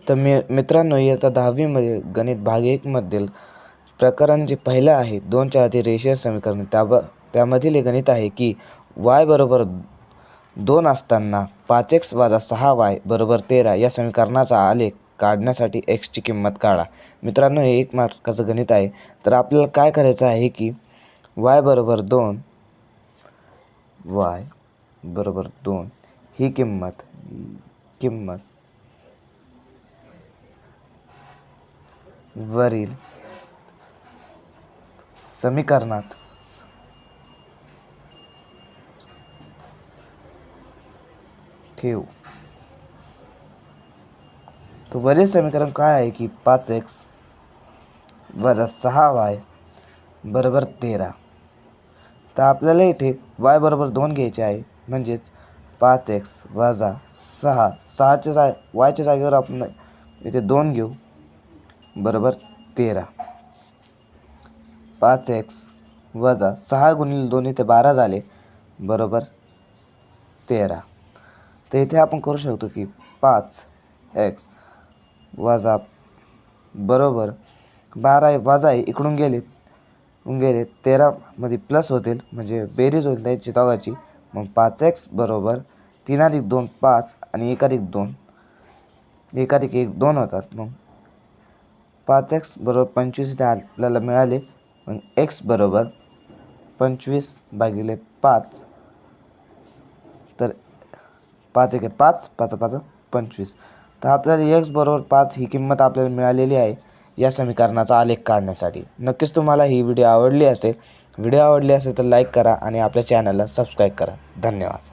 तर मित्रांनो, इयत्ता 10वीमध्ये गणित भाग 1 मधील प्रकरण जे पहिलं आहे 2 च्या रेषीय समीकरण त्यामधील हे गणित आहे की y बरोबर 2 असताना 5x - 6y बरोबर 13 या समीकरणाचा आलेख काढण्यासाठी x ची किंमत काढा. मित्रांनो, हे 1 मार्काचं गणित आहे. तर आपल्याला काय करायचं आहे की y बरोबर 2 ही किंमत वरील समीकरणात ठेवू. तो वरील समीकरण काय आहे की 5x - 6y बरोबर 13. तर आपल्याला इथे y बरोबर 2 घ्यायचे आहे. म्हणजेच 5x - 6 y च्या जागेवर आपण इथे 2 घेऊ बरोबर 13. 5x - 6 गुणिले 2 इथे 12 झाले बरोबर 13. तर इथे आपण करू शकतो की 5x वजा बरोबर 12 वजा इकडून गेले 13 मध्ये प्लस होतील म्हणजे बेरीज होईल त्याची दोघांची. मग 5x बरोबर 3 + 2 5 आणि 1 + 2 1 + 1 2 होतात. मग 5x बरोबर 25 इथे आपल्याला मिळाले. मग x बरोबर 25/5. तर 5 1 5 5 5 25. तर आपल्याला x बरोबर 5 ही किंमत आपल्याला मिळालेली आहे या समीकरणाचा आलेख काढण्यासाठी. नक्कीच तुम्हाला ही व्हिडिओ आवडली असेल तर लाईक करा आणि आपल्या चॅनलला सबस्क्राईब करा. धन्यवाद.